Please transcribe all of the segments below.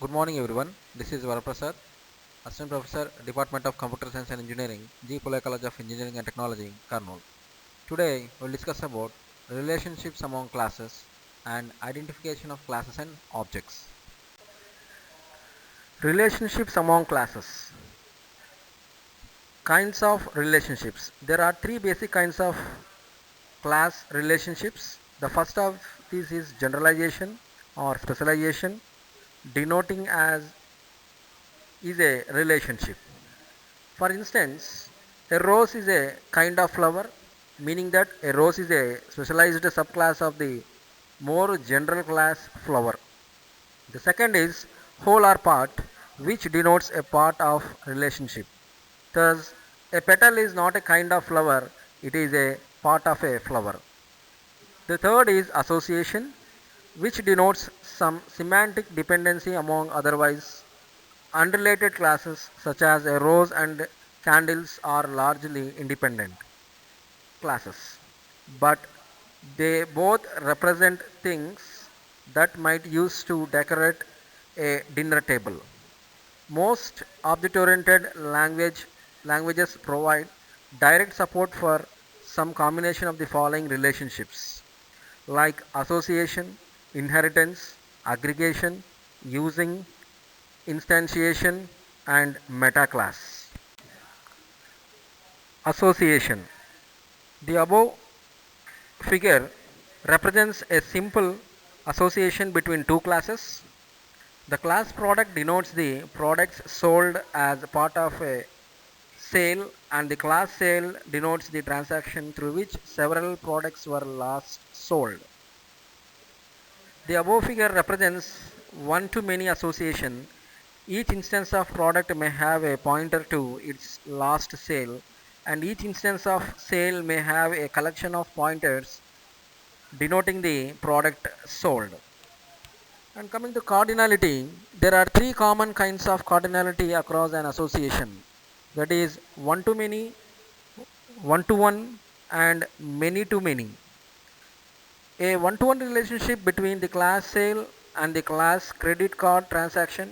Good morning everyone. This is Varaprasad, Assistant Professor, Department of Computer Science and Engineering, Gpcet-Cse-Ooadm College of Engineering and Technology, Kurnool. Today we'll discuss about relationships among classes and identification of classes and objects. Relationships among classes. Kinds of relationships. There are three basic kinds of class relationships. The first of these is generalization or specialization, denoting as is a relationship. For instance, a rose is a kind of flower, meaning that a rose is a specialized subclass of the more general class flower. The second is whole or part, which denotes a part of relationship. Thus, a petal is not a kind of flower, it is a part of a flower. The third is association, which denotes some semantic dependency among otherwise unrelated classes such as a rose and candles are largely independent classes, but they both represent things that might use to decorate a dinner table. Most object-oriented languages provide direct support for some combination of the following relationships like association, inheritance, aggregation, using, instantiation, and metaclass. Association. The above figure represents a simple association between two classes. The class product denotes the products sold as part of a sale, and the class sale denotes the transaction through which several products were last sold. The above figure represents one-to-many association. Each instance of product may have a pointer to its last sale, and each instance of sale may have a collection of pointers denoting the product sold. And coming to cardinality, there are three common kinds of cardinality across an association. That is one-to-many, one-to-one, and many-to-many. A one-to-one relationship between the class sale and the class credit card transaction.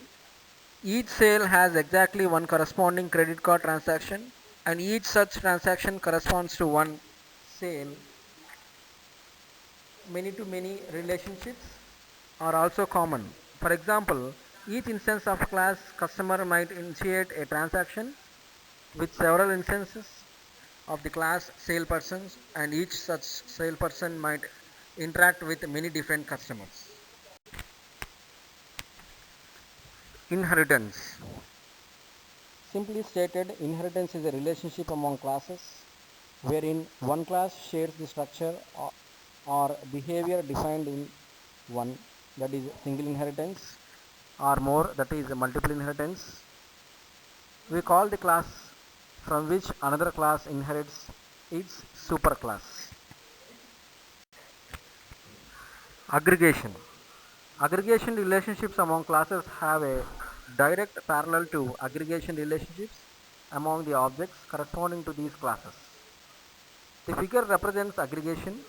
Each sale has exactly one corresponding credit card transaction, and each such transaction corresponds to one sale. Many-to-many relationships are also common. For example, each instance of class customer might initiate a transaction with several instances of the class salespersons, and each such salesperson might interact with many different customers. Inheritance. Simply stated, inheritance is a relationship among classes wherein one class shares the structure or behavior defined in one, that is single inheritance, or more, that is multiple inheritance. We call the class from which another class inherits its superclass. Aggregation. Aggregation relationships among classes have a direct parallel to aggregation relationships among the objects corresponding to these classes. The figure represents aggregation.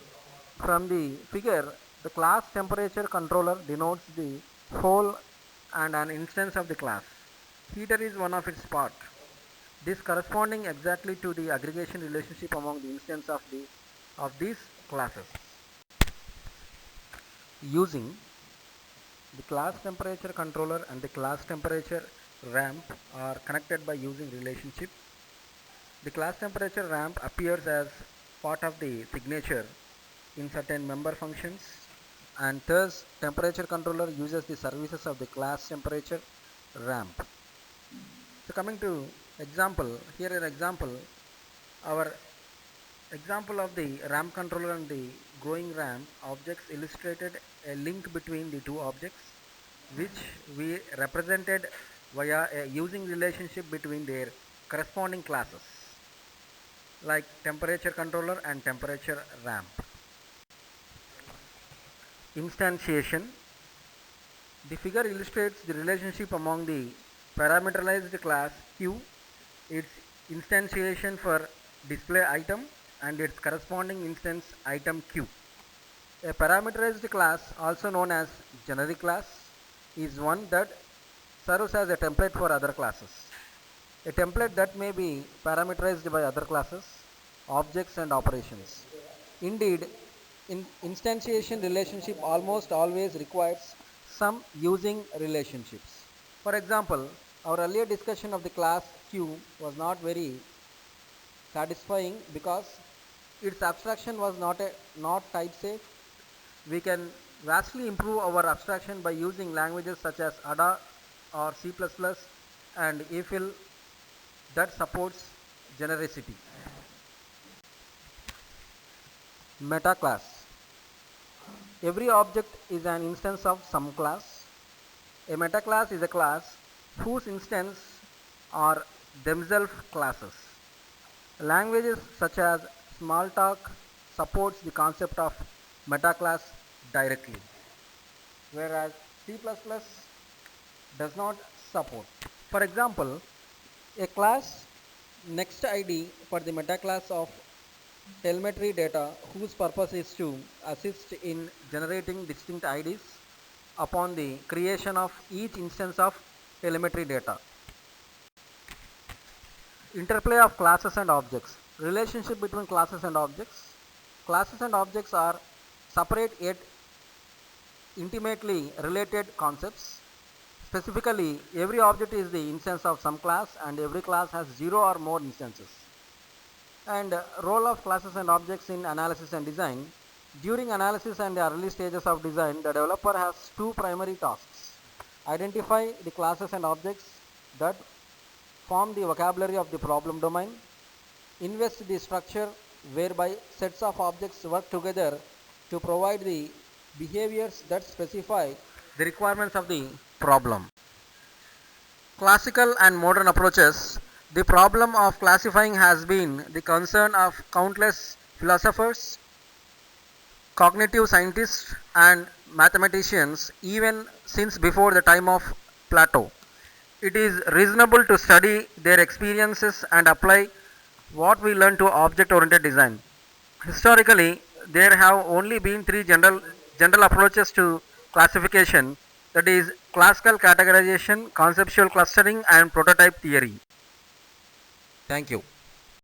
From the figure, the class temperature controller denotes the whole and an instance of the class. Heater is one of its part. This corresponding exactly to the aggregation relationship among the instances of these classes. Using the class temperature controller and the class temperature ramp are connected by using relationship. The class temperature ramp appears as part of the signature in certain member functions, and thus temperature controller uses the services of the class temperature ramp. So coming to example, here an example, our example of the ramp controller and the going ramp objects illustrated a link between the two objects, which we represented via a using relationship between their corresponding classes like temperature controller and temperature ramp. Instantiation. The figure illustrates the relationship among the parameterized class Q, its instantiation for display item, and its corresponding instance item Q. A parameterized class, also known as generic class, is one that serves as a template for other classes. A template that may be parameterized by other classes, objects and operations. Indeed, instantiation relationship almost always requires some using relationships. For example, our earlier discussion of the class Q was not very satisfying because its abstraction was not type safe. We can vastly improve our abstraction by using languages such as Ada or C++ and AFIL that supports genericity. Meta class. Every object is an instance of some class. A meta class is a class whose instance are themselves classes. Languages such as Smalltalk supports the concept of meta class directly, whereas C++ does not support. For example, a class next ID for the meta class of telemetry data whose purpose is to assist in generating distinct IDs upon the creation of each instance of telemetry data. Interplay of classes and objects. Relationship between classes and objects. Classes and objects are separate yet intimately related concepts. Specifically, every object is the instance of some class and every class has 0 or more instances. And role of classes and objects in analysis and design. During analysis and the early stages of design, the developer has two primary tasks. Identify the classes and objects that form the vocabulary of the problem domain. Invest the structure whereby sets of objects work together to provide the behaviors that specify the requirements of the problem. Classical and modern approaches. The problem of classifying has been the concern of countless philosophers, cognitive scientists, and mathematicians even since before the time of Plato. It is reasonable to study their experiences and apply what we learn to object oriented design. Historically, there have only been three general approaches to classification, that is classical categorization, conceptual clustering and prototype theory. Thank you.